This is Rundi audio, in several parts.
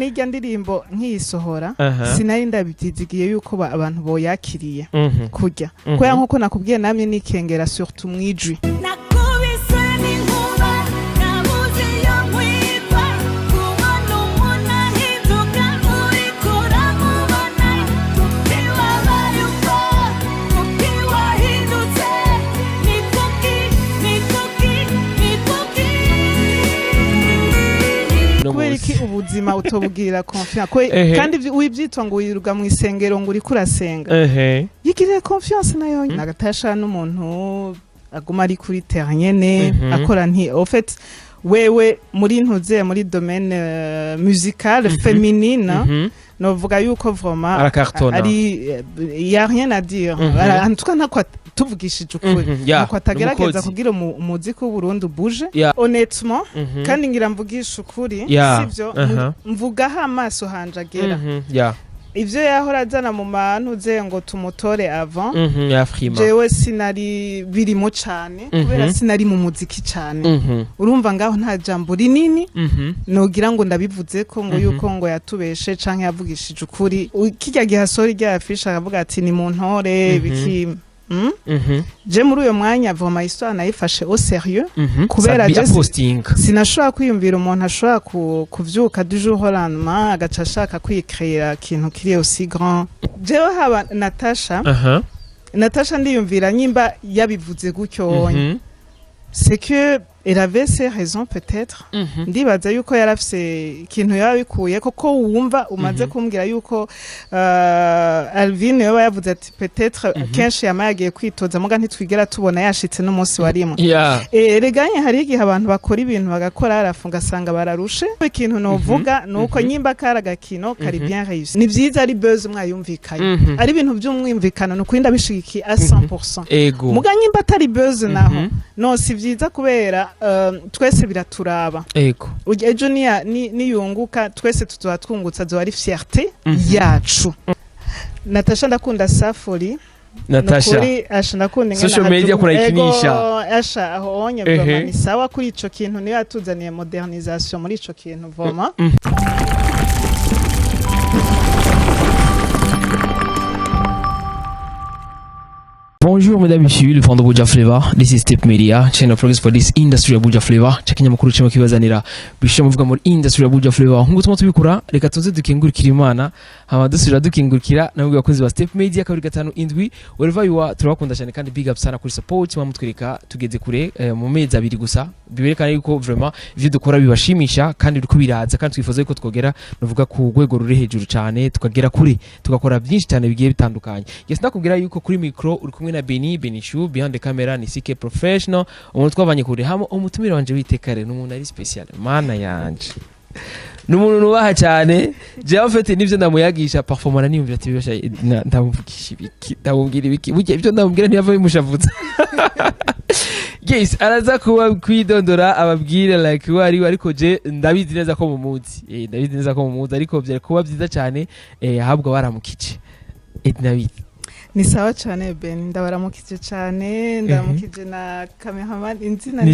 Nijya ndirimbo nkiyisohora sinari ndabitizigiye yuko abantu boyakiriye kujya ko nkuko nakubwiye namye nikengera surtout mwijwi ubuzima utobwira confiance kandi wibyitwa ngo wiruga mu isengero ngo uri kurasenga yigire confiance nayo Natasha n'umuntu aguma ari kuri terrain nyene akora nti en fait wewe muri ntuze muri domaine musical féminine novuga yuko vraiment ari y a rien à dire en tout cas nako tuvugishije ukuri nako atagerageza kugira umuziki w'u Burundi buje honnêtement kandi ngira mvugisha ukuri sivyo mvugaho amaso hanjagera ivyo yahora azana mu mantu ze ngo tumutore avant jewe sinari birimo cane kubera sinari mu muziki cane urumva ngaho nta jambo rinini nogira ngo ndabivuze ko ngo yuko ngo yatubeshe canke yavugishije ukuri kijya gihasori rya afisha akavuga ati ni mu ntore biki je muri uyo mwanya voma histoire nayifashe au sérieux kubera je sinashobora kwiyumvira umuntu ashobora kuvyuka du jour au lendemain agaca ashaka kwikreera ikintu kiri aussi grand jewe haba Natasha ndiyumvira nyimba yabivuze gutyo c'est que elle avait ses raisons peut-être ndibaza yuko yarafise ikintu yabikuye koko wumva umaze kumbwira yuko Alvin yoba yavuze ati peut-être kenshi yamayagiye kwitoza muga ntitwigera tubona yashitse no munsi warimo reganye hari igihe abantu bakora ibintu bagakora arafunga sanga bararushe ikintu novuga nuko nyimba karagakino kari bien réussi ni vyiza ari buzz mwayumvikanye ari ibintu by'umwimvikano no kwinda bishigiki à 100% muga nyimba atari buzz naho no si vyiza kubera twese biraturaba ejo niyunguka twese tuzoba twungutsa zo ari fierté yacu Natasha ndakunda safari Natasha ndakunda social media kurayikinisha asha aho onye bwa ni sawa kuri ico kintu niyo yatuzaniye modernisation muri ico kintu voma Bonjour mesdames et messieurs, le fond de Abuja Flavor. This is Step Media, channel focus for this industry Abuja Flavor. Chakenya mukuru chama kibazanira bishe muvuga muri industry Abuja Flavor. Nkuko tuma tubikura reka tuze dukingurikira Imana, hama dusubira dukingurikira namwe bakozi ba Step Media kabiri gatanu indwi. Wherever you are, turabakunda cyane kandi big up sana kuri support mwamutwereka tugeze kure mu mezi abiri gusa. Biberekana yuko vraiment ivyo dukora bibashimisha kandi uriko biraza kandi twifuza yuko twogera novuga ku rwego ruri hejuru cyane tukagera kuri tugakora byinshi cyane bigiye bitandukanye. Yes ndakubwira yuko kuri micro uri kumwe na Beni Show behind the camera ni CK professional umuntu twabanye kure hamo umutumire wanje witekare n'umuntu ari special mana yanje n'umuntu nubaha cyane je en fait nivyo ndamuyagisha performance niyumvira ati bibasha ndamuvukisha ibiki ndamubwira ibiki burya ivyo ndamubwira ntiyava bimushavutsa yes araza kuba kwidondora ababwire like wari ariko je ndabizi neza ko mu muzi ndabizi neza ko mu muzi ariko byari kuba byiza cyane ahabwa baramukije Ednaky ni sawa cyane Ben ndabaramukije cyane ndaramukije na cameraman inzina ni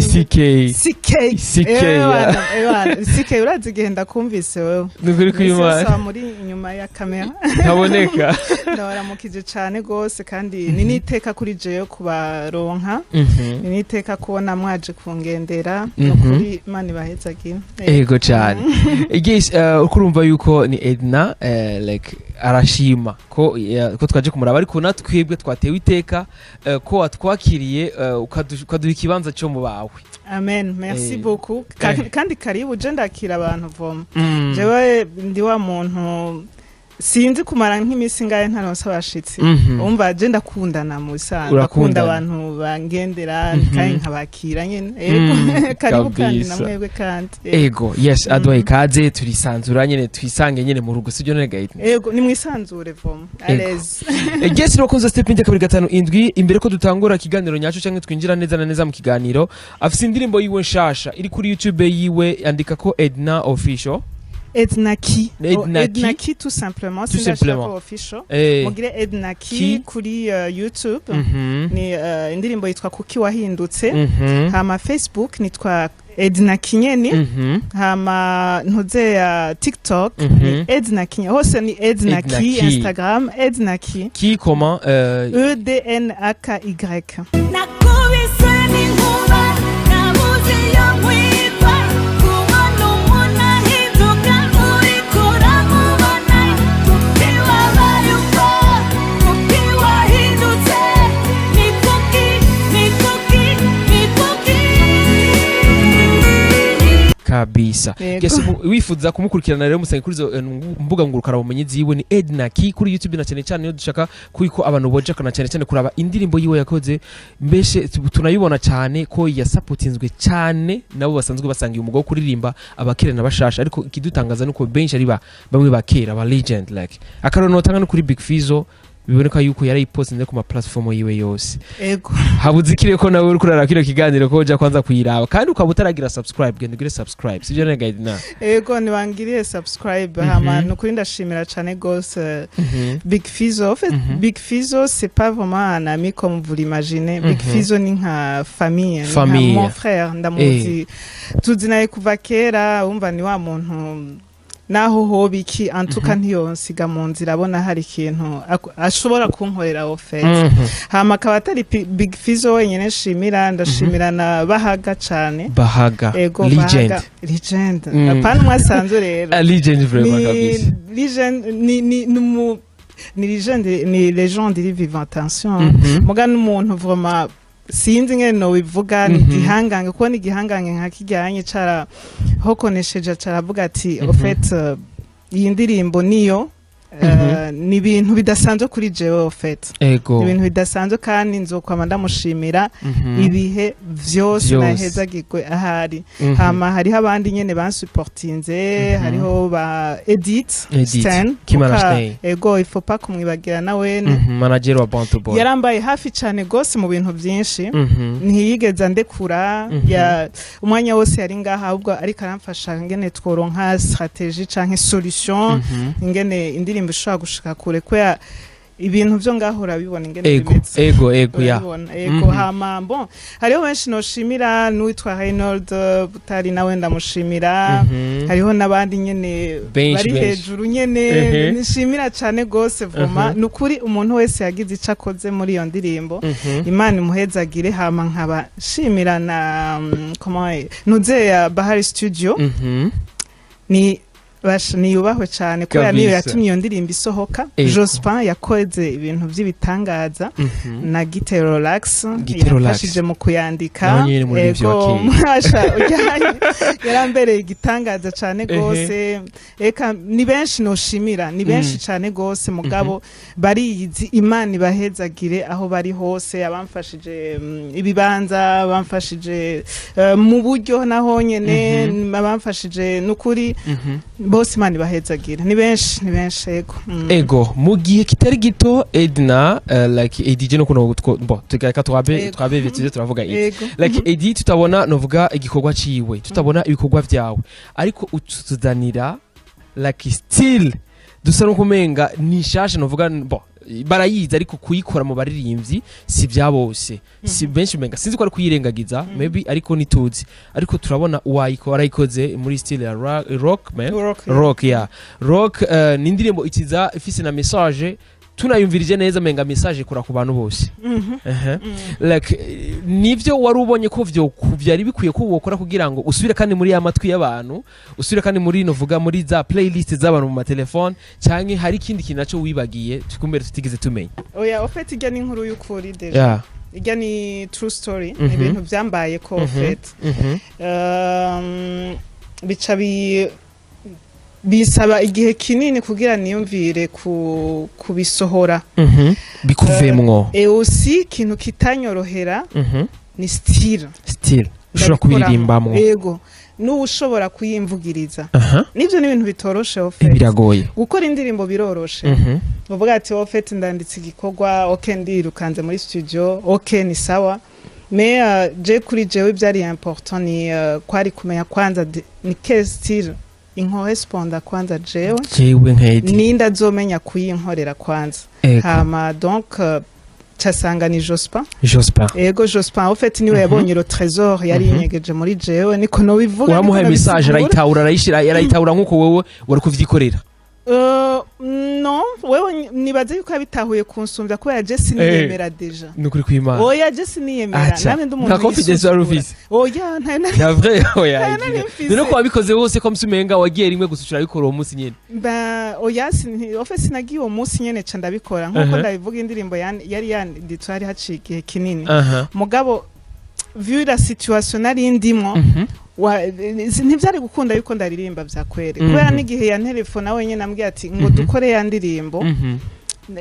CK urazi genda kumvise wewe nukuri kuyuma muri inyuma ya kamera ntaboneka ndabaramukije cyane gose kandi ni niteka kuri jeyo kubaronka ni niteka kubona mwaje kungendera no kuri mani bahezagina ego cyane guys ukurumva yuko ni Edna like arashima ko twaje kumuraba ariko natwebwe twatewe iteka ko watwakiriye ukaduha ikibanza cyo mu bawe amen merci beaucoup kandi karibu je ndakira abantu voma jewe ndi wa muntu sinzi kumara nk'imisi ngaye ntaronse abashitsi umva je ndakundana mu bisanzwe akunda abantu bangendera kandi nkabakira nyene karibu kandi namwebwe kandi ego yes adwaye kaze turisanzura nyene twisange nyene mu rugo sibyo none guide ego ni mwisanzure voma allez guess rokoza Step Media kabiri gatanu indwi imbere ko dutangura kiganiro nyacu canke twinjira neza na neza mu kiganiro afise indirimbo yiwe nshasha iri kuri YouTube yiwe andika ko Edna official Ednaky tout simplement c'est la chaîne official mugire Ednaky kuri YouTube ni indirimbo yitwa Kuki wahindutse hama Facebook nitwa Ednaky nyene hama ntuze ya TikTok ni Ednaky hose ni Ednaky Instagram Ednaky qui comment EDNAKY kabisa. Yes, wifuza kumukurikirana rero musange kuri zo mbuga ngurukana bumenyi ziwe ni Ednaky kuri YouTube na cyane cyane yo dushaka kuiko abantu boja kana cyane cyane kuraba indirimbo yiwe yakoze mbeshe tunayibona cyane ko yasapotinzwe cyane nabo basanzwe basangiye umugo kuririmba abakere nabashasha ariko ikidutangaza nuko benshi ari bamwe bakera ba legend like akarono tanga no kuri Big Fizzo biboneka yuko yarayipostinze ku ma platform yiwe yose. Ego habuzikire ko nawe uri kurara kino kiganiro ko uja kwanza kuyiraba kandi ukabutaragira subscribe gende gire subscribe sivyo ne guide na ego nibangiriye subscribe hama no kuri ndashimira cyane gose Big Fizzo en fait Big Fizzo c'est pas vraiment un ami comme vous l'imaginez. Big Fizzo ni nka famille mon frère ndamuzi tuzinaye kuva kera umva ni wa muntu naho hobiki antuka ntiyonsiga mu nzira abona hari ikintu ashobora kunkorera ofete hama akaba atari Big Fizzo wenyine nshimira ndashimira na Bahaga cyane Bahaga ego legend apana mwasanzwe rero legend vraiment kabisa legend ni legend ni legend iri vivant attention muga n'umuntu vraiment sinzi ngene no bivuga ni gihangange ko ni gihangange nka kijyanye cara hokonesheje caravuga ati en fait iyi ndirimbo niyo ni ibintu bidasanzwe kuri jewe en fait ibintu bidasanzwe kandi nzokwama ndamushimira ibihe vyose naheza gigwe ahari hama hariho abandi nyene bansupportinze hariho ba Edith Stan ego il faut pas kumwibagira nawe manager wa Bantu Boy yarambaye hafi cyane gose mu bintu byinshi ntiyigeza ndekura ya umwanya wose yari ngaha ahubwo ariko aramfasha ngene tworonka strategie canke solution ngene indirimbo ishobora gushika kure ko ibintu byo ngahora bibona ingene bimeze ego hama bon hariho benshi noshimira n'uwitwa Reynold butari nawe ndamushimira hariho nabandi nyene bari hejuru nyene nishimira cyane gose vraiment nukuri umuntu wese yagize icakoze muri iyo ndirimbo Imana imuhezagire hama nkaba shimira na comment nuze ya Bahari Studio ni niyubahwe cyane kubera niyo yatumye iyo ndirimbo isohoka. Jospin yakoze ibintu by'ibitangaza na Gite Relax yafashije mu kuyandika ego mwasha yarambereye igitangaza cyane gose eka ni benshi noshimira ni benshi cyane gose mugabo bariyizi Imana ibahezagire aho bari hose abamfashije ibibanza bamfashije mu buryo naho nyene abamfashije nukuri bose Imana ibahezagire ni benshi ego mu gihe kitari gito Edna like Edije no kuno bon tukaka twabe vitije turavuga like Edi tutabona novuga igikorwa ciwe tutabona ibikorwa vyawe ariko utuzanira like still dusa no kumenga nishashe novuga bon barayiza ariko kuyikora mu baririmbyi si byabose si benshi menga sinzi ko ari kuyirengagiza maybe ariko nituzi ariko turabona wayikora ikoze muri style ya rock man rock ni indirimbo ikiza ifise na message tunayumvirije neza menga message kura ku bantu bose like nivyo wari ubonye ko vyo kuvyari bikwiye ko wokora kugira ngo usubire kandi muri amatwi y'abantu usubire kandi muri novuga muri za playlist z'abantu mu telefone canke hari ikindi kintu naco wibagiye tukumbere tutigeze tumenya oya ofete ijya ni inkuru y'ukuri deja ijya ni true story ibintu byambaye ko ofete bica bisaba igihe kinini kugira niyumvire kubisohora bikuvemwo aussi kintu kitanyorohera ni style ushobora kubirimbamwo ego n'ushobora kuyimvugiriza nivyo ni ibintu bitoroshe ofete biragoye gukora indirimbo biroroshe uvuga ati ofete ndanditse igikorwa okay ndirukanze muri studio okay ni sawa mais je kuri jewe byari important ni kwari kumenya kwanza ni quel style inkorresponda kwanza jewe nkedi ninda zomenya kuyinkorera kwanza hama donc casanga ni Jospin ego Jospin en fait niwe yabonye le trésor yari inyegeje muri jewe niko no bivuga uramuhaye message arayitahura nkuko wewe wari kuvyikorera non wewe nibaze yuko abitahuye kunsumvya kubera je siniyemera deja nukuri kwimana oya je siniyemera name ndumuntu nta confidence wari ufise oya nta vrai oya none ko wabikoze wose ko msumenga wagiye rimwe gusucira bikora uwo munsi nyene oya office nagiye uwo munsi nyene ca ndabikora nkuko ndabivuga indirimbo yari yanditse hari haciye igihe kinini mugabo vu la situation nari ndimwo ntivyari gukunda yuko ndaririmba vyakwere kubera n'igihe ya telefone nawe nyene nambwiye ati ngo dukore ya ndirimbo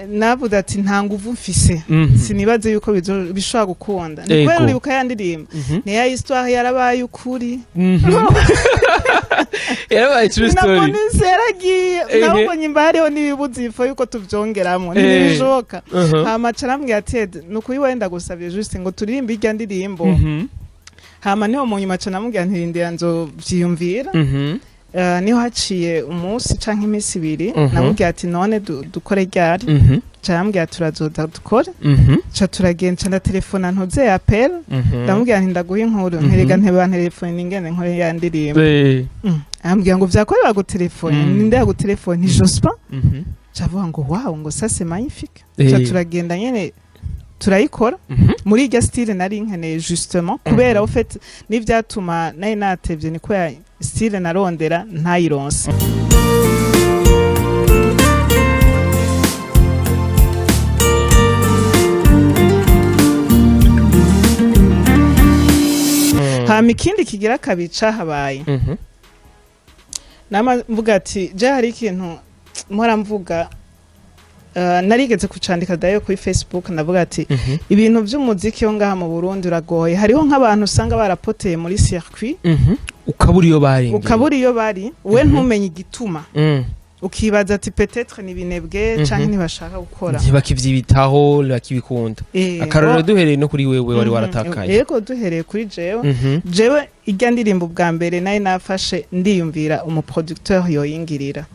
navuze ati nta nguvu mfise sinibaze yuko bishobora gukunda ni kubera uribuka ya ndirimbo ni ya histoire yarabaye ukuri yarabaye true story namunisi yaragiye nabonye imba hariho n'ibibuzi bifo yuko tuvyongeramo ntibishoboka hama carambwiye ati nukuri wenda gusavye juste ngo turirimbe irya ndirimbo hama niho mu nyuma canamubwira ntirindira nzovyiyumvira niho haciye umunsi canke imisi ibiri namubwira ati none dukore ryari carambwira turazoza dukore ca turagenda nda telefona ntuze appel ndamubwira nti ndaguha inkuru nterega nteba telefone ningene nkore ya ndirimbo ambwira ngo vyakorera go telefone ninde ya go telefone ni Jospin cavuga ngo wow ngo ça c'est magnifique ca turagenda nyene turayikora muri irya style nari nkeneye justement kubera au fait n'ivyatuma nari natevye ni ko style narondera ntayironse hama ikindi kigira kabica habaye nama mvuga ati je hari ikintu mpora mvuga narigeze kucandika dayo kuri Facebook navuga ati ibintu by'umuziki yo ngaha mu Burundi uragoye hariho nk'abantu usanga barapoteye muri circuit ukaburi yo bari we ntumenye igituma ukibaza ati peut-être ni binebwe canke ntibashaka gukora ntibakivyibitaho bakibikunda akarorero duhereye no kuri wewe wari waratakaye yego duhereye kuri jewe irya ndirimbo bwa mbere nayo nafashe ndiyumvira umuproducteur yoyingirira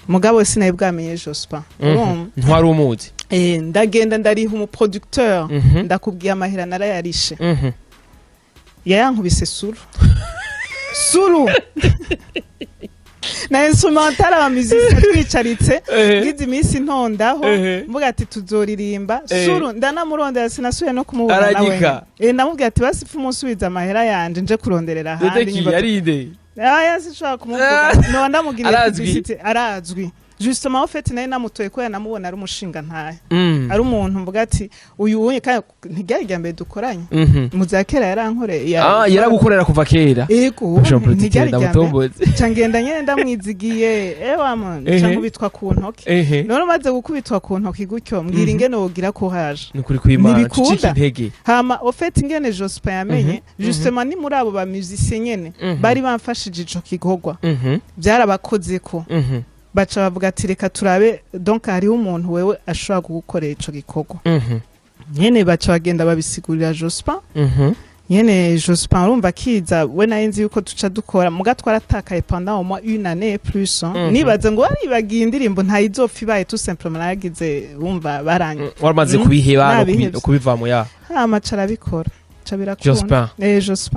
mugabo sinaye bwamenye Jospin ntwari umuzi ndagenda ndariha umuproducteur ndakubwiye amahera narayarishe yayankubise suru na instrumental wa musique twicaritse ngize iminsi ntondaho mvuga ati tuzoririmba suru ndanamurondera sinasuye no kumubona nawe ndamubwira ati basi fumusubiza amahera yanje nje kuronderera handi yaride sinshobora kumuvuga no ndamugiriye publicité arazwi justement en fait naye namutoye ko yanamubona ari umushinga ntaye ari umuntu mvuga ati uyu unye kandi ntigarya mbere dukoranye muzakera yarankoreye yaragukorera kuva kera yego ntigarya cangenda nyene ndamwizigiye canke bitwa ku ntoki none maze gukubitwa ku ntoki gutyo mbwira ingene wogira ko haje nukuri kwimana cicika intege hama en fait ingene Jospin yamenye justement ni muri abo ba musiciens nyene bari bamfashije ico kigogwa byarabakoze ko baca bavuga ati reka turabe donc hariho umuntu wewe ashobora kugukorera ico gikorwa nyene baca bagenda babisigurira Jospin nyene Jospin urumva kiza we nayenzi yuko tuca dukora muga twaratakaye pendant au moins une année plus nibaze ngo baribagiye indirimbo ntayizopfa ibaye tout simplement yagize wumva baranye waramaze kubiheba no kubivamo ya amacara bikora Jospin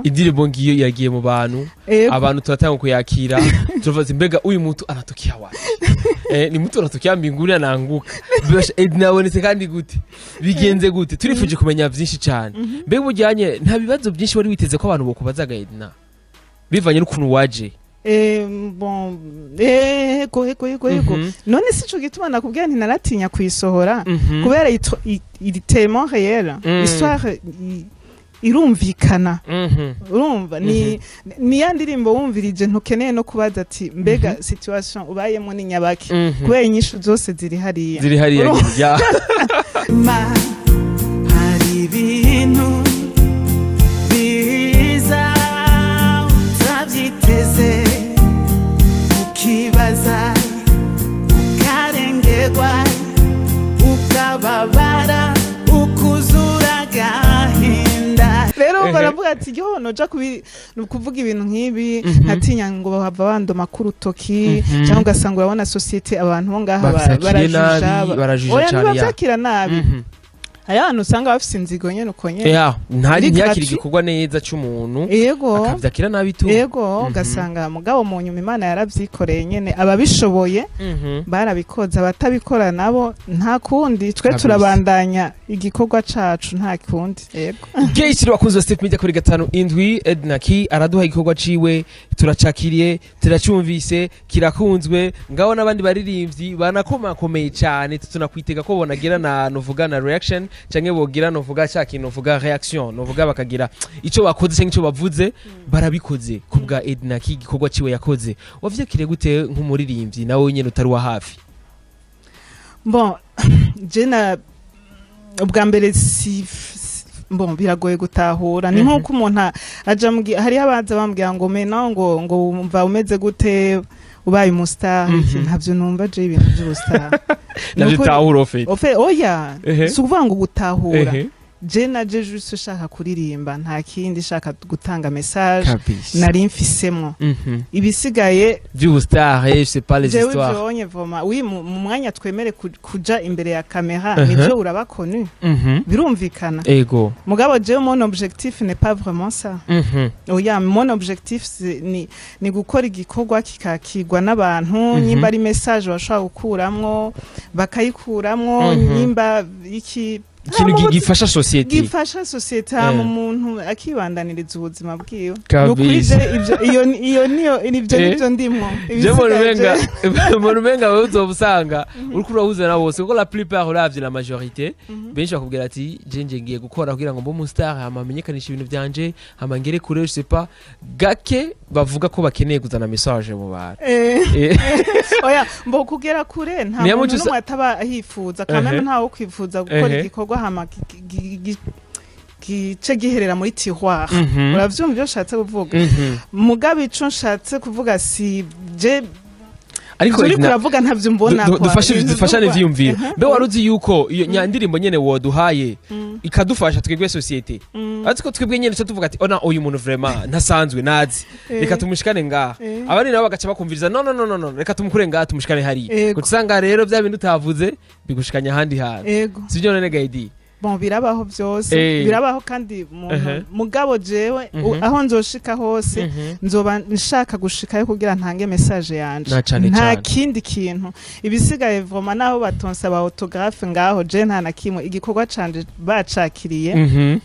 indirimbo ngiyo yagiye mu bantu abantu turatanga kuyakira tuvuze mbega uyu muntu anatokia wapi ni mutu anatokia mbinguni ananguka Ednabonetse kandi gute bigenze gute turifuje kumenya byinshi cyane mbega bujyanye nta bibazo byinshi wari witeze ko abantu bokubazaga Edna bivanye n'ukuntu waje bon none sico gituma nakubwira nti naratinya kuyisohora kubera il tellement réel histoire irumvikana urumva ni yandirimbo wumvirije ntukeneye no kubaza ati mbega situation ubayemo ni nyabaki kubera inyishu zose ziri hariya hari ibintu biza utabyiteze ukibaza ukarengerwa ukababara ukuzura gahinda rero baravuga ati yo noja kuvuga ibintu nk'ibi nkatinya ngo bava bandoma kuri toki cyangwa ugasanga urabona societe abantu bo ngaha barajija cyane bavyakira nabi abantu usanga bafise inzigo nyene uko nyene ntiyakira igikorwa neza c'umuntu akavyakira nabi tu ugasanga mugabo mu nyuma Imana yaravyikoreye nyene ababishoboye barabikoza abatabikora nabo nta kundi twe turabandanya igikorwa cacu nta kundi Geishiri wakunze Step Media kuri 5 Ednaky araduha igikorwa ciwe turacakiriye turacumvise kirakunzwe ngaho n'abandi baririmbyi banakomakomeye cyane tunakwitega ko bonagira na novuga na reaction canke bogira novuga cyaki novuga reaction novuga bakagira ico bakoze canke ico bavuze barabikoze kubwa Ednaky igikorwa ciwe yakoze wavyakire gute nk'umuririmbyi nawe nyene utari wa hafi bon jena ubwa mbere biragoye gutahura ni nko umuntu aja hari abaza bambwira ngo mena ngo umva umeze gute ubaye umustar ntavyo numva je ibintu by'ubustar navyo tahura oya sukuvuga ngo gutahura je naje juste shaka kuririmba nta kindi shaka gutanga message nari mfisemo ibisigaye by'ubustar c'est pas les histoires jewe vraiment oui mu mwanya twemere kuja imbere ya kamera nivyo urabakonu birumvikana ego mugabo jewe mon objectif n'est pas vraiment ça oya mon objectif ni gukora igikorwa kikakigwa n'abantu nyimba ari message bashaka gukuramwo bakayikuramwo nyimba iki ikintu gifasha societe mu muntu akibandaniriza ubuzima bwiwe nukwije iyo nivyo ndimwo ibyo menga wewe uzobusanga uriko urahuza na bose kuko la plupart uravye la majorité benshi bakubwira ati je ngiye gukora kugira ngo mbo mu star amamenyekanisha ibintu byanje amangere kure je sais pas gake bavuga ko bakeneye kuzana message mu bantu oya mbo kugera kure nta muntu n'umwe ataba ahifuza kameme ntawo kwifuza gukora igikorwa hama gice giherera muri tiroir uravyumva byo shatse kuvuga mugabe ico nshatse kuvuga si je ariko kuravuga ntavyo mbona kwa dufashane vyumvira mbe waruzi yuko iyo nyandirimbo nyene woduhaye ikadufasha twebwe societe atiko twebwe nyene cyo tuvuga ati ona uyu muntu vraiment ntasanzwe nazi reka tumushikane ngaha abandi nabo bagaca bakumviriza no reka tumukure ngaha tumushikane hari kutsanga rero bya bintu utavuze bigushikanya handi hantu sivyo none gaidi bon birabaho byose birabaho kandi mugabo jewe aho nzoshika hose nzoba nshaka gushikayo kugira ntange message yanje nta kindi kintu ibisigaye vraiment naho batonsa ba autographe ngaho je nta nakimwe igikorwa canje bacakiriye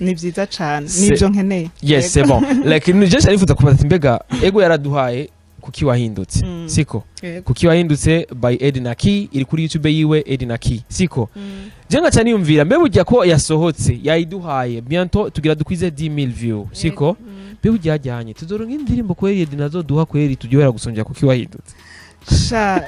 ni byiza cyane nibyo nkeneye yes c'est bon like ni just arifuza kubaza mbega ego yaraduhaye Kuki wahindutse siko Kuki wahindutse by Ednaky iri kuri YouTube yiwe Ednaky siko jenga cyane yumvira mbe burya ko yasohotse yayiduhaye bientôt tugira dukwize 10000 views siko mbe burya yajyanye tuzoronka indirimbo ko Ednazo duha kweri tujyohera gusonja Kuki wahindutse sha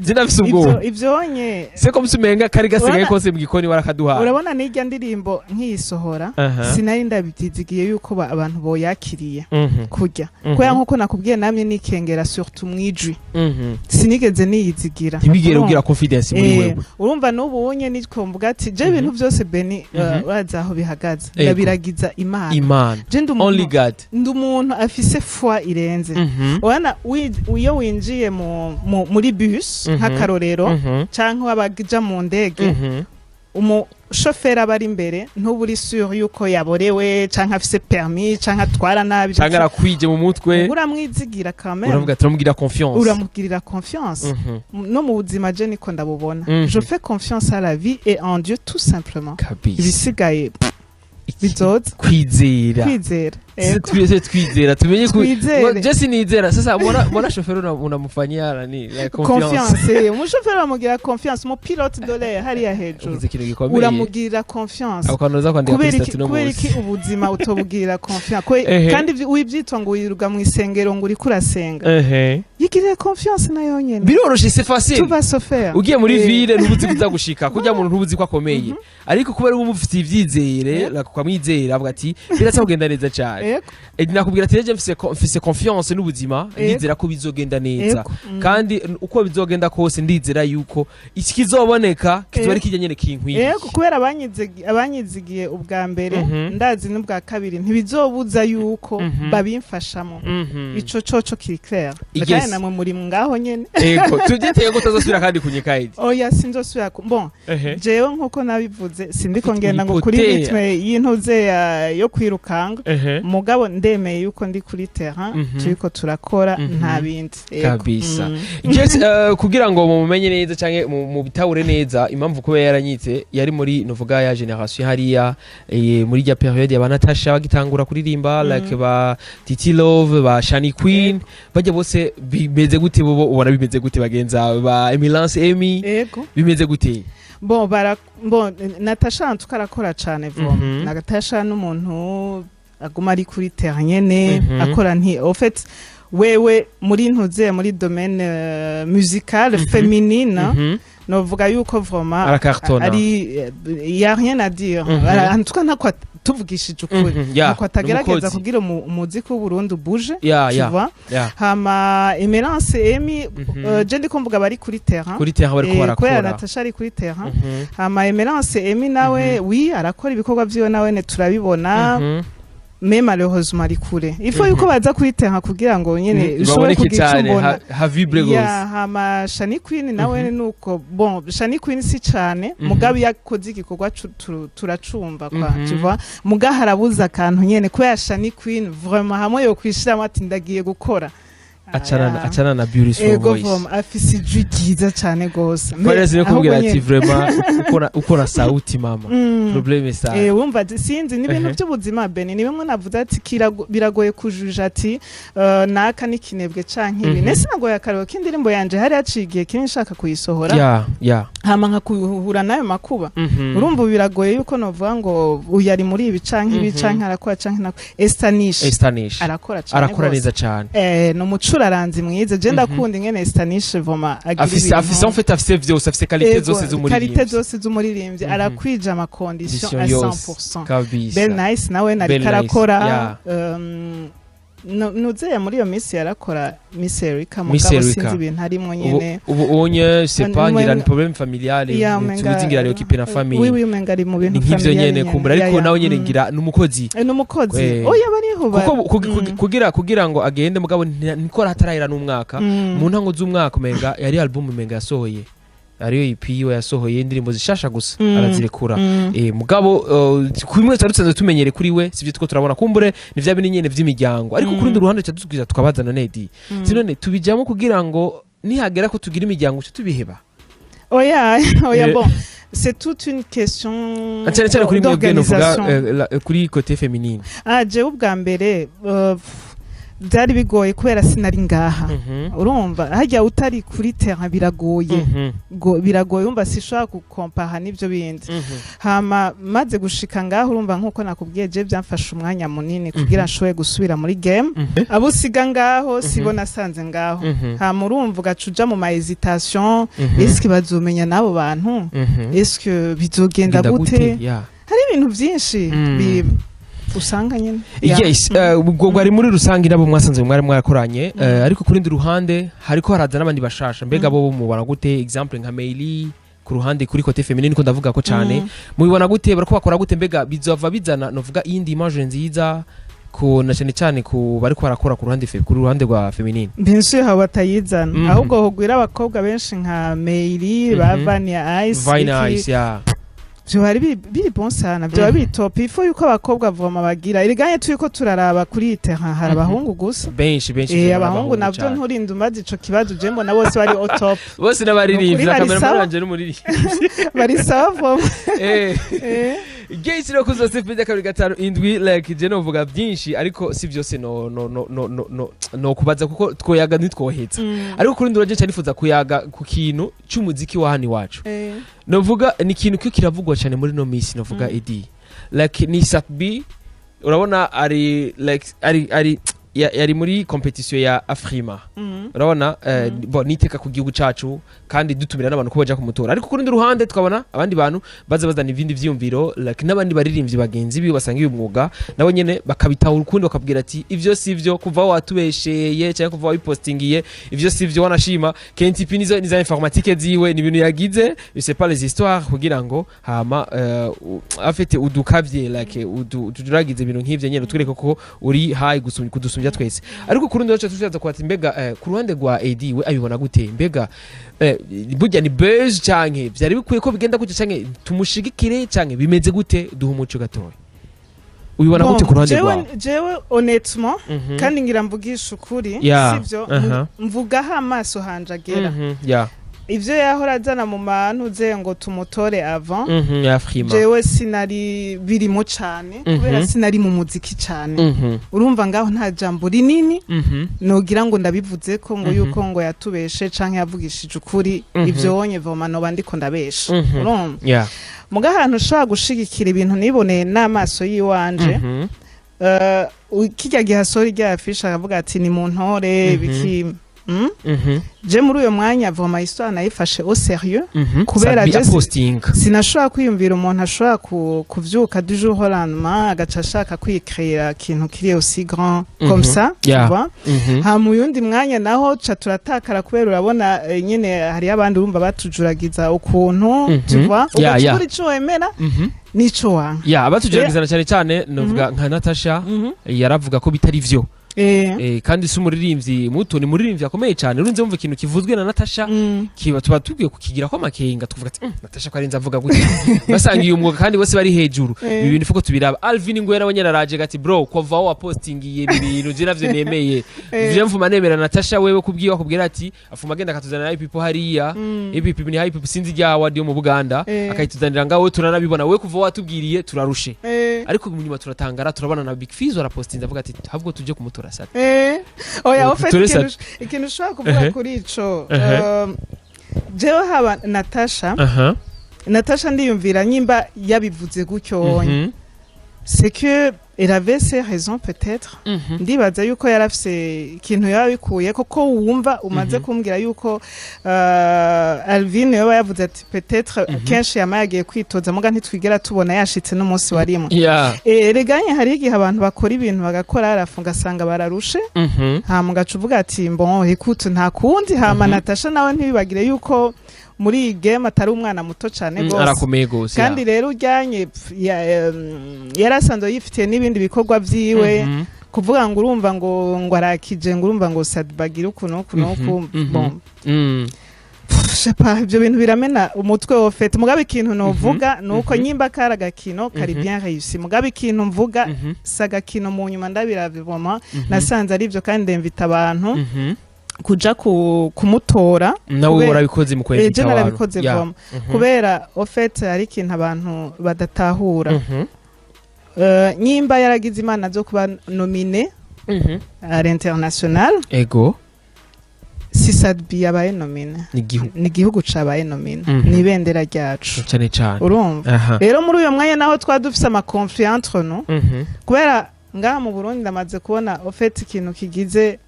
Zinafise ubwo ivyonye se ko musumenga kari gasigaye kose mu gikoni warakaduha urabona n'ijya ndirimbo nkiyisohora sinari ndabitizigiye yuko abantu boyakiriye kujya koya nkuko nakubwiye namye nikengera surtout mwijwi sinigeze niyizigira ntibigere ugira confidence muri wewe urumva n'ubunye nitwo mvuga ati je ibintu byose Beni wazaho bihagaze ndabiragiza Imana je only God ndumuntu afise foi irenze urana iyo winjiye muri bus nk'akarorero canke wabaja mu ndege umushoferi aba ari imbere ntuburi sûr yuko yaborewe canke afise permis canke atwara nabi canke arakwije mu mutwe uramwizigira quand même uramugirira confiance no mu buzima je niko ndabubona je fais confiance à la vie et en Dieu tout simplement ibisigaye bizoza kwizera twizera tumenye ko Jesse nizera sasa mbona chauffeur unamufanyia nani confiance umushoferi amugira confiance mu pilote dole hari ya hejuru uramugira confiance akanoza kwandika kuri statut no kuberiki ubuzima utobugira confiance kandi wibyitwa ngo wiruga mu isengero ngo uri kurasenga yigirira confiance nayo nyene biroroshe c'est facile tu vas se faire ugiye muri ville ntubuzi kuzagushika kujya mu ntubuzi ko akomeye ariko kubera umufite ivyizere kwamwizera avuga ati biratsa kugenda neza cyane nakubwira ati je mfise confiance n'ubuzima ndizera ko bizogenda neza kandi uko bizogenda kose ndizera yuko ikizoboneka kitwari kijya nyene kinkwiye kubera abanyizigiye ubwa mbere ndazi n'ubwa kabiri ntibizobuza yuko babimfashamo ico coco kiri clair namwe muri ngaho nyene ego tubyiteye ko utazosubira kandi kunyikaidi oya sinzosubira bon jewe nkuko nabivuze sindiko ngenda ngo kuri ritme y'intuze yo kwirukanga mugabo ndemeye yuko ndi kuri terrain turiko turakora nta bindi kabisa kugira ngo mumenye neza canke mu bitawure neza impamvu kuba yaranyitse yari muri novuga ya generation hariya muri ya periode ya NATACHA bagitangura kuririmba like ba Titi Love ba Shani Queen bajya bose bimeze gute bobo ubona bimeze gute bagenza ba Emilance Emi bimeze gute bon NATACHA tukarakora cyane voma NATACHA n'umuntu aguma ari kuri terrain nyene akora nti en fait wewe muri ntuze muri domaine musical féminine novuga yuko vraiment ari y a rien à dire en tout cas nako tuvugishije ukuri nako atagerageza kugira umuziki w'u Burundi buje tu vois hama Emerance Emi je ndi kumvuga bari kuri terrain bari ko barakora NATACHA ari kuri terrain hama Emerance Emi nawe oui arakora ibikorwa vyiwe nawe ne turabibona mais malheureusement ari kure il faut yuko baza kwitenga kugira ngo nyene ushobore kugicumbona ha vibre gose hama Shani Queen nawe nuko bon Shani Queen si cyane mugabe yakoze igikorwa turacumba kwa tu vois muga harabuza kantu nyene ko ya Shani Queen vraiment hamwe yo kwishira ati ndagiye gukora achana na beautiful voice afise jigiza cyane gose pareze kubwira ati vraiment ukora sauti mama problème ça wumva sinzi n'ibintu by'ubuzima bene ni bimwe navuze ati biragoye kujuja ati naka nikinebwe canke ibi nese nagoye akarero k'indirimbo yanje hari yacigiye kinini shaka kuyisohora hama nka kuhura nayo makuba urumva biragoye yuko novuga ngo uyari muri ibi canke ibi canke arakora canke nako Estanish arakora neza cyane no muco araranze mwize je ndakunda ingene Estanish voma afise en fait afise vyose afise qualité zose z'umuririmbyi arakwija ama condition à 100% ben nice nawe nari karakora nuze muri iyo misi yarakora Miss Erica mugabo sinzi ibintu harimo nyene ubu onye c'est pas ngira ni problème familial tuzingira rero kipe na famille oui umenga ari mu bintu familial nyene kumbura ariko nawe nyene ngira n'umukozi oya bariho kugira ngo agende mugabo nikora hatarahira n'umwaka mu ntango z'umwaka umenga yari album umenga yasohoye ariyo ipiyo yasohoye indirimbo zishasha gusa arazirekura mugabo kumwe tarutse tumenyere kuri we sivyo tuko turabona kumbure ni vya bini nyene vy'imiryango ariko kuri ndi ruhande cyadusubwiza tukabazana nedi sinone tubijamo kugira ngo nihagera ko tugira imiryango cyo tubiheba oya bon c'est toute une question d'organisation kuri côté féminine je ubwa mbere byari bigoye kubera sinari ngaha urumva hajya utari kuri terrain biragoye umva sishaka gukompara n'ivyo bindi hama maze gushika ngaho urumva nkuko nakubwiye je byamfasha umwanya munini kugira nshoboye gusubira muri game abo siga ngaho sibona sanze ngaho hama urumva ugacuja mu ma hesitation est-ce que bazomenya nabo bantu est-ce que bizogenda gute hari ibintu byinshi usanga nyene yes ubwo bari muri rusangi nabo mwasanze mwari mwarakoranye ariko kuri ndi ruhande hariko haraza nabandi bashasha mbega bo mubona gute example nka Meili ku ruhande kuri côté féminine ko ndavuga ko cyane mubibona gute barako bakora gute mbega bizova bizana novuga indi image nziza ko na cyane ku bariko barakora ku ruhande rwa féminine benshi haba batayizana ahubwo hogwira abakobwa benshi nka Meili bavania Ice byo bari biri bon sana byo bari top ifo yuko abakobwa voma bagira iriganye turiko turaraba kuri terrain hari abahungu gusa benshi abahungu navyo nturinda umaze ico kibazo je mbona bose bari au top bose n'abaririmbyi kamera maranje n'umuriri bari sawa Gates roko zose pede kabiri gatanu indwi like je no vuga byinshi ariko si byose no kubaza kuko twoyaga nitwoheza ariko kuri nduraje cyane nifuza kuyaga ku kintu cy'umuziki wa hani wacu no vuga ni kintu cyo kiravugwa cyane muri no miss no vuga edi like ni Satbi urabona ari like ari yari muri competition ya Afrima urabona bon niteka ku gihugu cacu kandi dutumira n'abantu ko baje kumutora ariko kuri ndi ruhande tukabona abandi bantu bazana ibindi vyumviro like n'abandi baririmbyi bagenzi bi basanga uyu mwuga nabo nyene bakabitahura ukundi bakabwira ati ivyo sivyo kuva watubesheye cyangwa kuva wipostingiye ivyo sivyo wanashima KNTP nizo informatique ziwe ni ibintu yagize c'est pas les histoires kugira ngo hama afite udukavye like tuduragize ibintu nk'ivyo nyene twereke ko uri high kudusumbya bya twese ariko kurundi wacu tushaza kwati mbega ku ruhande rwa AD we abibona gute mbega burya ni buzz canke byari bikwiye ko bigenda gute canke tumushigikire canke bimeze gute duha umuco gatoya ubibona gute ku ruhande rwa jewe honnêtement kandi ngira mvugisha ukuri sivyo mvugaho amaso hanjagera ivyo yahora azana mu mantu ze ngo tumutore avant jewe sinari birimo cane kubera sinari mu muziki cane urumva ngaho nta jambo rinini nogira ngo ndabivuze ko ngo yuko ngo yatubeshe canke yavugishije ukuri ivyo wonye voma no bandiko ndabesha urumva muga hantu ushobora gushigikira ibintu niboneye n'amaso yiwanje kijya gihasori rya afisha akavuga ati ni mu ntore biki je muri uyo mwanya voma histoire nayifashe au sérieux kubera je sinashobora kwiyumvira umuntu ashobora kuvyuka du jour au lendemain agaca ashaka kwikreera ikintu kiri aussi grand comme ça tu vois ha mu yundi mwanya naho ca turatakara kubera urabona nyene hari abandi urumva batujuragiza ukuntu tu vois ukuri cyo wemera nico wanga abatujuragizana cyane cyane novuga nka Natasha yaravuga ko bitari vyo kandi si umuririmbyi muto ni muririmbyi akomeye cyane urunze wumva ikintu kivuzwe na Natasha kiba tuba tugiye kukigira ko amakenga tuvuga ati Natasha ko ari nza avuga gute basangiye umwuga kandi bose bari hejuru ibi bintu fuko tubiraba Alvin ngo yarabonye araje gati bro kuva wa postingiye ibintu je navyo nemeye je mvuma nemera Natasha wewe kubwiye akubwira ati afuma agenda akatuzanira ipipo hariya ipipo ni ipipo sinzi rya award yo mu Buganda akayituzanira ngaho turanabibona wewe kuva watubwiriye turarushe ariko mu nyuma turatangara turabana na Big Fizz warapostinze avuga ati habwo tuje kumutora oya ufite ikintu ushobora kuvuga kuri ico jewe haba Natasha ndiyumvira nyimba yabivuze gutyo c'est que elle avait ses raisons peut-être ndibaza yuko yarafise ikintu yabikuye koko wumva umaze kumbwira yuko Alvin yaba yavuze ati peut-être kenshi yamayagiye kwitoza muga ntitwigera tubona yashitse no munsi warimo reganye hari igihe abantu bakora ibintu bagakora arafunga sanga bararushe hama ngacuvuga ati bon écoute nta kundi hama Natasha nawe ntibibagire yuko muri game atari umwana muto cyane gose arakomeye gose kandi rero ujyanye yarasanzwe yifitiye n'ibindi bikorwa byiwe kuvuga ngo urumva ngo arakije ngo urumva ngo sadbagira ukuntu bon ibyo bintu biramena umutwe wofete mugabe ikintu novuga nuko nyimba karagakino kari bien réussi mugabe ikintu mvuga sagakino mu nyuma ndabiravoma nasanze ari byo kandi ndemvita abantu kuja kumutora nawe urabikoze mu kwezi cy'abantu narabikoze voma kubera ofete ari ikintu abantu badatahura nyimba yaragize imana zo kuba nomine à l'international ego si Sadbi yabaye nomine ni gihugu cabaye nomine ni bendera ryacu cyane cyane urumva rero muri uyo mwanya naho twadufise ama conflit entre nous kubera ngaha mu Burundi ndamaze kubona ofete ikintu kigize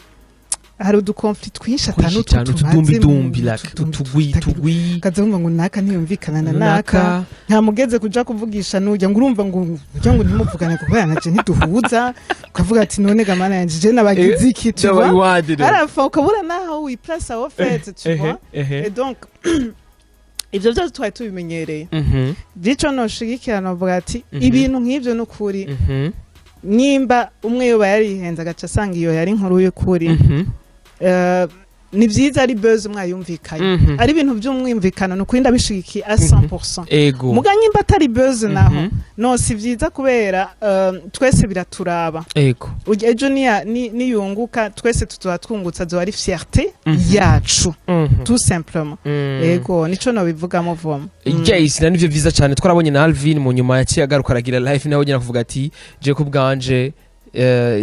hari udukonflit twinshi atanu tudumbi like tugwi kazumva ngo naka ntiyumvikana na naka nta mugeze kuja kuvugisha nujya ngo urumva ngo ntimuvugane kubera naje ntiduhuza ukavuga ati none gamana yanje je nabagize iki tuba arafa ukabura naho wi place au fait tu vois et donc ivyo byose twari tubimenyereye bico no shigikirana uvuga ati ibintu nk'ivyo n'ukuri nimba umwe yoba yarihenza agaca asanga iyo yari inkuru y'ukuri ni byiza ari buzz mwayumvikanye ari ibintu by'umwimvikano no kwinda bishigiki a 100% muga nyimba atari buzz naho no si byiza kubera twese biraturaba ejo niyunguka twese tutwungutsa zo ari fierté yacu tout simplement nico no bivugamo voma yes nivyo vyiza cyane twarabonye na Alvin mu nyuma yaciye agaruka aragira live naho nyina kuvuga ati je kubwanje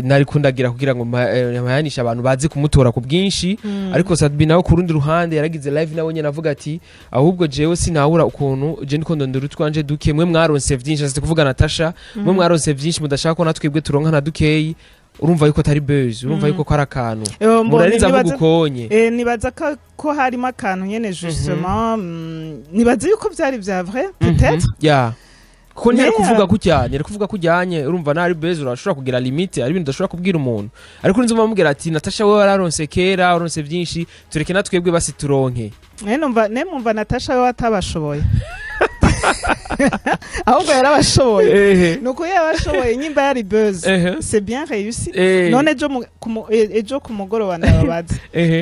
nari kundagira kugira ngo mayanisha abantu bazi kumutora ku bwinshi ariko Sadbi nawe ku rundi ruhande yaragize live nawe nyene avuga ati ahubwo jewe sinahura ukuntu je ndiko ndondera utwanje duke mwe mwaronse vyinshi asite kuvuga Natasha mwe mwaronse vyinshi mudashaka ko natwebwe turonka na dukeyi urumva yuko atari buzz urumva yuko ari akantu murarinza avuga ukonye nibaza ko harimo akantu nyene justement nibaza yuko byari bya vrai peut-être ko ntera kuvuga kujyanye urumva nari buzz urashobora kugira limite ari ibintu udashobora kubwira umuntu ariko urinze umubwira ati Natasha wewe wararonse kera waronse byinshi tureke natwebwe basi turonke numva Natasha wewe atabashoboye ahubwo yarabashoboye nuko yabashoboye nyimba yari buzz c'est bien réussi none ejo ku mugoroba ndababaza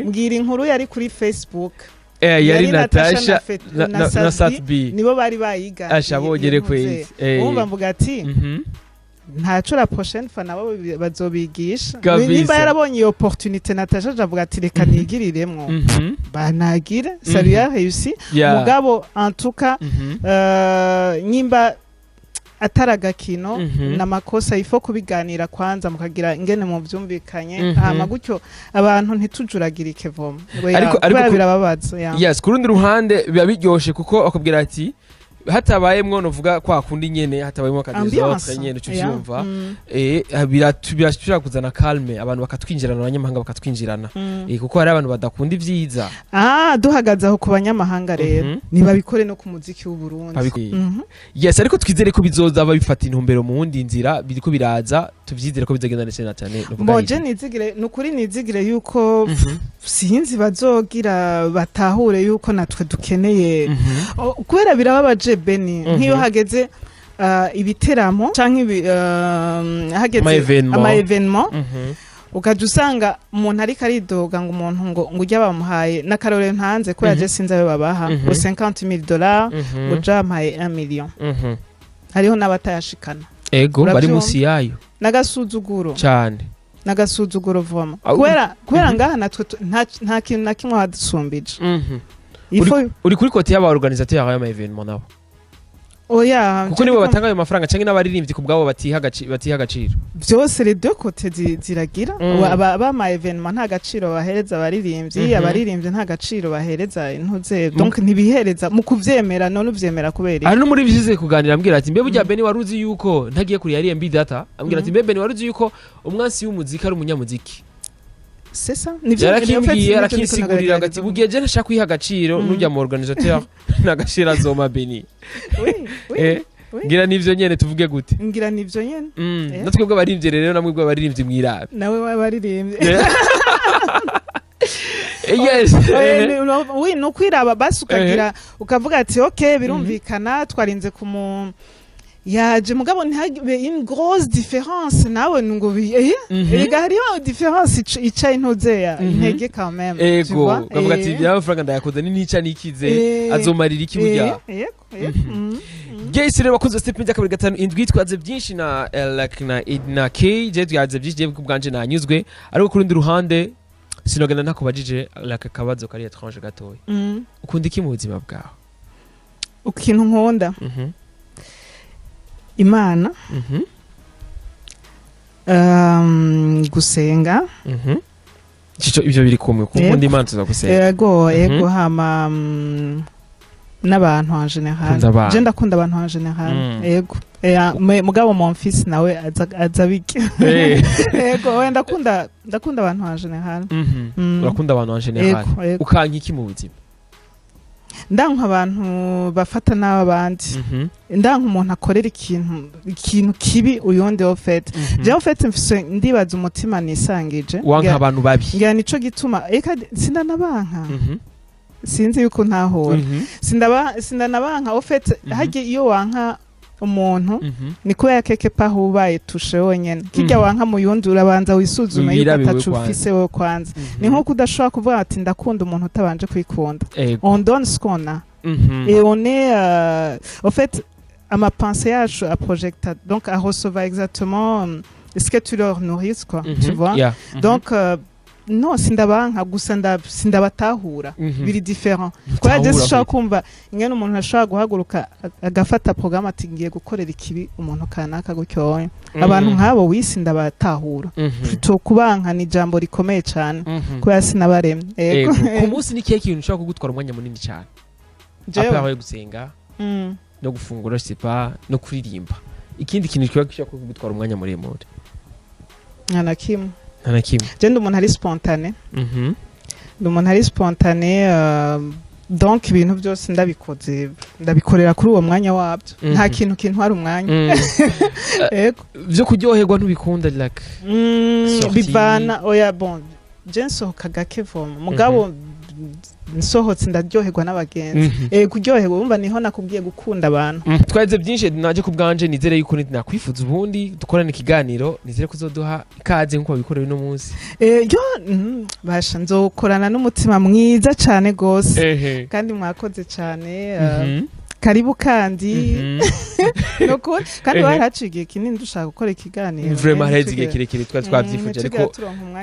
mbwira inkuru yari kuri Facebook yari Natasha na Satbi nibo bari bayiga ashabogere kwezi umva mvuga ati ntaco la prochaine fois nabo bazobigisha nimba yarabonye iyo opportunité Natasha avuga ati reka nigiriremwo banagire ça lui a réussi mugabo en tout cas nyimba ataragakino namakosa ifo kubiganira kwanza mukagira ingene mu vyumvikanye hama gutyo abantu ntitujuragirike voma ariko birababaza yes kurundi ruhande biba biryoshe kuko akubwira ati hatabayemwo novuga kwa kundi nyene hatabayemwo akadezotre nyene cyumva birashobora kuzana calme abantu bakatwinjirana abanyamahanga bakatwinjirana kuko hari abantu badakunda ivyiza duhagaze aho ku banyamahanga rero niba bikore no ku muziki w'u Burundi yes ariko twizere ko bizoza babifata intumbero mu wundi nzira biriko biraza tuvyizere ko bizagenda neza cyane mboje nizigire nukuri nizigire yuko sinzi bazogira batahure yuko natwe dukeneye kubera birababaje Beni nk'iyo hageze ibiteramo canke hageze ama evenement ukaje usanga umuntu ariko aridoga ngo umuntu ngo ujya bamuhaye n'akarore ntanze ko yaje sinzi abe babaha ngo $50,000 ngo jampaye 1 million hariho n'abatayashikana ego bari musi yayo nagasuzuguro cyane nagasuzuguro voma kubera ngaha natwe nta kintu na kimwe hadusumbije uri kuri kote y'aba organisateur y'ama evenement nabo oya kuko nibo batanga ayo mafaranga canke n'abaririmbyi kubwabo batiha agaciro byose les deux côtés ziragira abama evenement nta gaciro bahereza abaririmbyi nta gaciro bahereza intuze donc ntibihereza mu kuvyemera none uvyemera kubera ari no muri bizize kuganira ambwira ati mbe burya Beni waruzi yuko ntagiye kuri yari MB data ambwira ati mbe Beni waruzi yuko umwansi w'umuziki ari umunyamuziki c'est ça nivyo arakisigurira ngati bugiye je nashaka kwiha agaciro n'ujya mu organisateur nagashira zoma Beni ngira nivyo nyene tuvuge gute ngira nivyo nyene natwe bwo baririmbye rero namwe bwo baririmbye mwirabe nawe wabaririmbye yes oui no kwiraba basi ukagira ukavuga ati okay birumvikana twarinze ku yaje mugabo ntihabe une grosse différence nawe ngo ega hariho différence ica intuze ya intege quand même tu vois kavuga ati bya franga ndayakoze ni nica nikize azomarira iki burya Guys rero bakoze step njya kabiri gatanu indwi twaze byinshi na Ednaky je twaze byinshi je kubwanje nanyuzwe ariko kurundi ruhande sinogenda nakubajije kabazo kari étrange gatoya ukunda iki mu buzima bwawe ukintu nkunda Imana gusenga Chicho ivyo biri kumwe kundi Imana tuza gusenga ego hama n'abantu en general je ndakunda abantu en general ego mugabo mon fils nawe azabike ego wenda ndakunda abantu en general urakunda abantu en general ukanka iki mu buzima ndanka abantu bafata n'abandi ndanka umuntu akorera ikintu kibi uyonde ofete je ofete mfise ndibaza umutima nisangije wanka abantu babi ngira nico gituma eka sindanabanka sinzi yuko ntahora sindanabanka ofete haje iyo wanka umuntu niko yakeke paho ubaye tushe wonyene kijya wanka mu yundi urabanza wisuzume yuko atacufise wo kwanza ni nko kudashobora kuvuga ati ndakunda umuntu utabanje kwikunda on donne ce qu'on a et on est en fait ama pensée yacu a projecta donc à recevoir exactement ce que tu leur nourris quoi tu vois donc no sindabanka gusa sindabatahura biri different kwa je sishaka kumva ingene umuntu ashaka guhaguruka agafata programme ati ngiye gukorera ikibi umuntu kanaka gutyo abantu nkabo wisindabatahura to kubanka ni jambo rikomeye cyane kwa sinabaremye ego ku munsi ni kihe kintu ushaka kugutwara umwanya munini cyane apara gusenga no gufungura sipa no kuririmba ikindi kintu gishobora kugutwara umwanya muremure anakimwe anakimwe je ndi umuntu ari spontane ndi umuntu ari spontane donc ibintu byose ndabikorera kuri uwo mwanya wabyo nta kintu hari umwanya byo kuryoherwa ntubikunda like bivana oya bon je nsohoka gake voma mugabo nsohotse ndaryoherwa n'abagenzi kuryoherwa wumva niho nakubwiye gukunda abantu twaze byinshi naje kubganje nizere yuko nakwifuza ubundi dukorana ikiganiro nizere kuzoduha ikaze nkuko bikoreye no munsi basha nzokorana n'umutima mwiza cyane gose kandi mwakoze cyane karibu kandi nokuri kandi waracigiye kinini dushaka gukora ikiganiro vraiment harazigiye kirekire twavyifuje ariko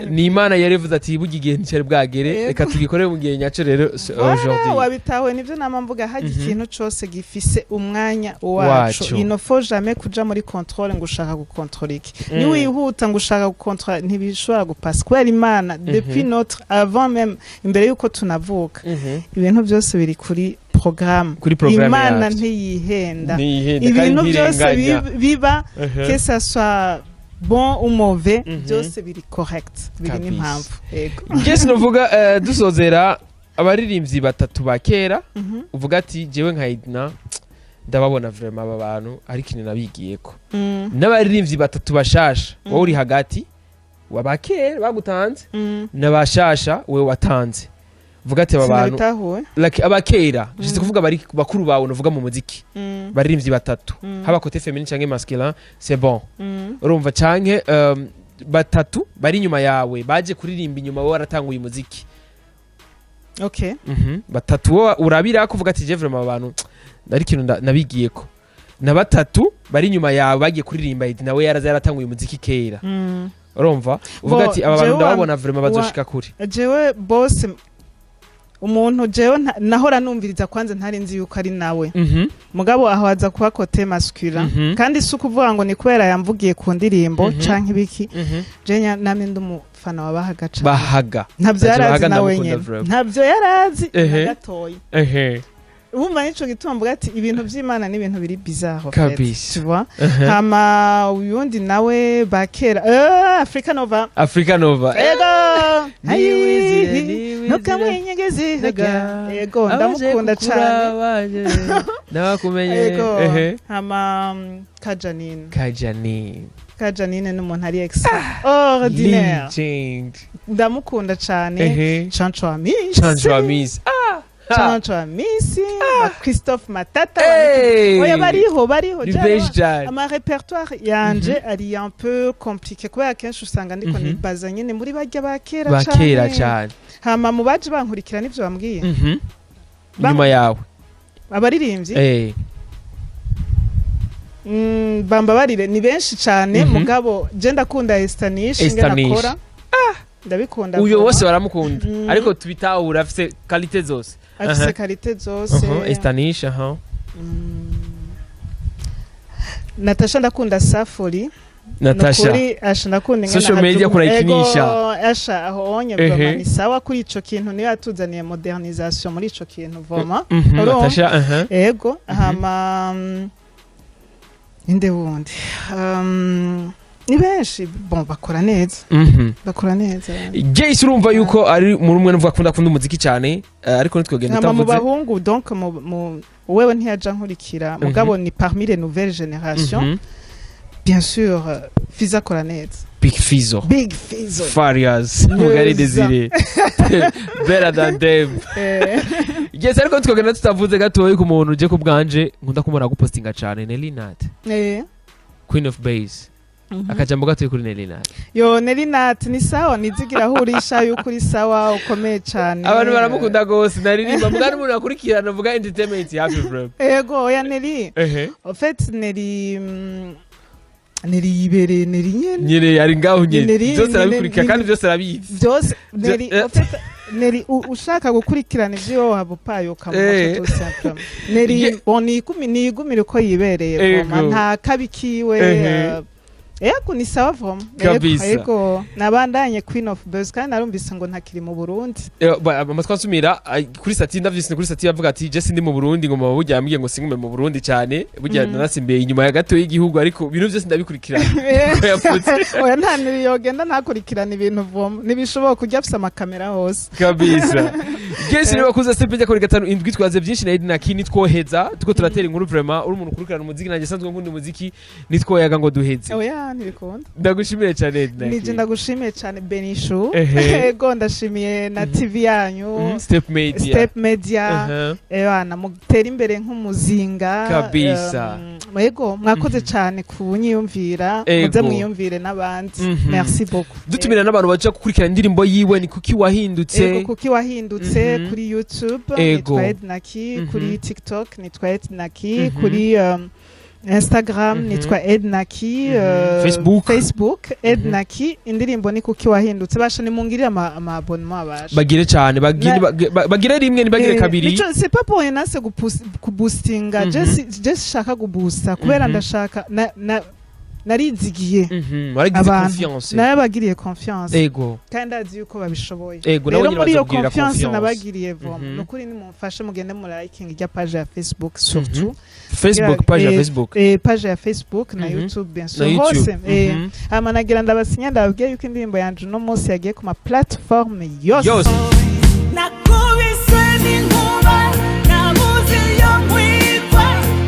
ni Imana yarevuze ati bugigiye ntiyari bwagere reka tugikorere mu gihe nyaco rero aujourd'hui wabitawe nivyo namamvuga haje ikintu cose gifise umwanya wacu il ne faut jamais kuja muri contrôle ngo ushaka gukontrola iki ni wihuta ngo ushaka gukontrola ntibishobora gupasa kubera Imana depuis notre avant même imbere yuko tunavuka ibintu byose biri kuri programme Imana ntiyihenda ibintu byose biba que ça soit bon ou mauvais byose biri correct biri n'impamvu yego ngese novuga dusozera abaririmbyi batatu bakera uvuga ati jewe nka Edna ndababona vraiment aba bantu ari kinini nabigiyeko n'abaririmbyi batatu bashasha wowe uri hagati wabakera bagutanze n'abashasha wewe watanze vuga ati aba bantu like abakera jise kuvuga bari bakuru bawe novuga mu muziki baririmbyi batatu haba côté féminin canke masculin c'est bon urumva canke batatu bari nyuma yawe baje kuririmba inyuma wowe waratanguye umuziki okay batatu wowe urabira kuvuga ati je vraiment abantu ari kintu nabigiyeko na batatu bari nyuma yawe bagiye kuririmba nawe yaratanguye umuziki kera urumva uvuga ati aba bantu ndababona vraiment bazoshika kuri jewe boss umuntu jewe nahora numviriza kwanze ntarinzi yuko ari nawe mugabo aho aza kuba côté masculin kandi suko uvuga ngo ni kubera yamvugiye ku ndirimbo canke ibiki je namwe ndumufana wabahaga cyane bahaga ntabyo yarazi nawe nyene ntabyo yarazi gatoyi Wumva nico gitumbuga ati ibintu by'Imana ni ibintu biri bizarre kabisa tu vois hama uyundi nawe bakera Africa Nova ego no kamwe inyegezi ego ndamukunda cyane nabakumenye hama Kajanine n'umuntu ari extraordinaire ndamukunda cyane Chancho Amis Christophe Matata oya bariho ama répertoire yanje ari un peu compliqué kubera kenshi usanga ndiko nibaza nyene muri bajya bakera cyane hama mu baje bankurikira nivyo bambwiye nyuma yawe abaririmbyi bamba barire ni benshi cyane mugabo je ndakunda Estanish ngena ndabikunda uyo wose baramukunda ariko tubitahura afise qualité zose afise qualité zose Estanish Natasha ndakunda Safari Natasha ndakunda social media kurayikinisha asha aho onye bwa ni sawa kuri ico kintu niyo yatuzaniye modernisation muri ico kintu voma Natasha ego hama inde wundi ni benshi bon bakora neza Jace urumva yuko ari muri umwe n'uvuga akunda umuziki cyane ariko nitwogenda utavuze mu bahungu donc wewe ntiyaja nkurikira mugabo ni parmi les nouvelles générations bien sûr Fiza akora neza Big Fizo Farias Mugari Desire better than them yes ariko nitwogenda tutavuze gatoyi ku muntu je kubganje nkunda kumara gupostinga cyane Nelinat Queen of Bass akajambo gato kuri Nelinat yo Nelinat ni sawa nizigira hurisha yuko uri sawa ukomeye cyane abantu baramukunda gose naririmba mugani umuntu akurikirana uvuga entertainment yapi bro ego ya Neli en fait Neli ibere nyene ari ngaho nyene byose arabikurikira kandi byose arabizi byose Neli en fait Neli ushaka gukurikirana ivyo wabo payo kamuko to simplement Neli boni nigumire ko yibereye nta kabikiwe Ego ni sawa vom ego nabandanye Queen of Bass kandi narumvise ngo ntakiri mu Burundi amatwansumira kuri sati ndavyise kuri sati bavuga ati je sindi mu Burundi ngo mabujya yambwiye ngo singume mu Burundi cyane bujya narasimbiye inyuma ya gato y'igihugu ariko ibintu byose ndabikurikirana oya nta niyogenda ntakurikirana ibintu vom nibishoboka kujya afisa amakamera hose kabisa Gese rero bakuza step njya kuri gatanu indwi twaze byinshi na Ednaky nitwoheza tuko turatera inkuru vraiment uri umuntu ukurikirana umuziki nanjye sanzwe nkunda umuziki nitwoyaga ngo duheze oya ntibikunda ndagushimiye cyane Ednaky nije ndagushimiye cyane Benishu ego ndashimiye na TV yanyu Step Media ebana mutera imbere nk'umuzinga kabisa ego mwakoze cyane kunyiyumvira muze mwiyumvire n'abandi merci beaucoup dutumira n'abantu baje gukurikirana indirimbo yiwe ni Kuki wahindutse ego Kuki wahindutse kuri YouTube nitwa Ednaky kuri TikTok nitwa Ednaky kuri Instagram nitwa Ednaky Facebook Ednaky indirimbo ni Kuki wahindutse basha nimungirira ama abonnement abasha bagire cyane bagire rimwe nibagire kabiri c'est pas pour rien c'est kuboostinga just shaka kuboosta kubera ndashaka narizigiye abantu nabagiriye confiance ego kandi azi yuko babishoboye rero muri iyo confiance nabagiriye nukuri nimumfashe mugende mu liking ya page ya Facebook surtout page ya Facebook na YouTube bien sûr hose amanagira ndabasinya ndababwiye yuko indirimbo yanje no munsi yagiye ku ma platform yose nakubise n'inkuba nabuze yo mwitwa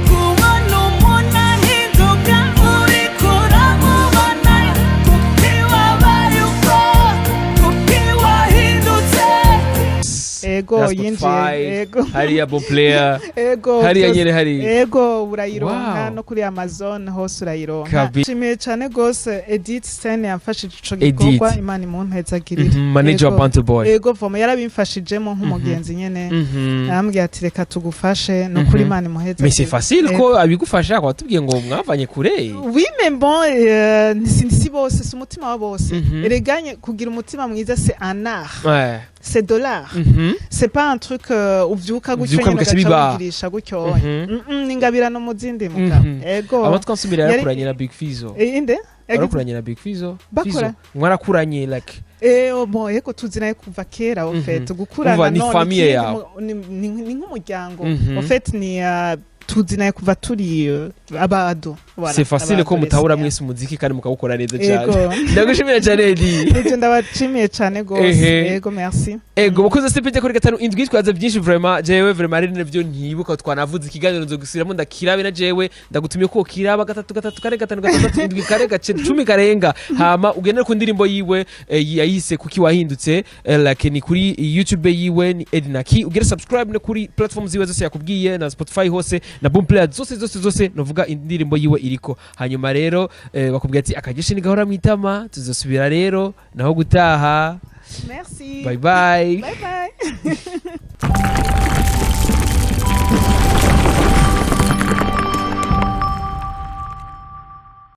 kubona umuntu ahinduka uri kuramubona kuki wabaye uko kuki wahindutse ego yinjiye ego hariya bo player ego hariya nyere hari ego urayironka no kuri Amazon hose urayironka nshimiye cyane gose Edith Sen yamfashije ico gikorwa Imana imumpezagirire manager wa Panther Boy ego voma yarabimfashijemo nk'umugenzi nyene arambwiye ati reka tugufashe no kuri Imana imuhezagirire mais c'est facile ko abigufasha ko watubwiye ngo mwavanye kure oui mais bon si bose si umutima wa bose ereganye kugira umutima mwiza c'est un art c'est $. C'est pas un truc uvyuka gutyo nyine gacabugirisha gutyo ningabirano muzindi muka ego abatwansubira yarakuranye na Big Fizo inde yarakuranye na Big Fizo mwarakuranye like bon eko tuzinaye kuva kera en fait gukurana ni famille yawe ni nk'umuryango en fait ni tuzinaye kuva turi abado voilà c'est facile ko mutahura mwese umuziki kandi mukawukora neza cyane ndagushimira cyane Edi nije ndabashimiye cyane gose ego merci ego bakoze step kuri gatanu indwi twaza byinshi vraiment jewe vraiment ari navyo ntibuka twanavuze ikiganiro nzo gusiramo ndakirabe na jewe ndagutumye ko kiraba gatatu kare gatanu gatandatu indwi kare gace 10 karenga hama ugendera ku ndirimbo yiwe yayise Kuki wahindutse like ni kuri YouTube yiwe ni Ednaky ugere subscribe no kuri platforms ziwe zose yakubwiye na Spotify hose na Boomplayer zose novuga indirimbo yiwe iriko hanyuma rero bakubwira ati akagishe ni gahora mwitama tuzosubira rero naho gutaha merci bye bye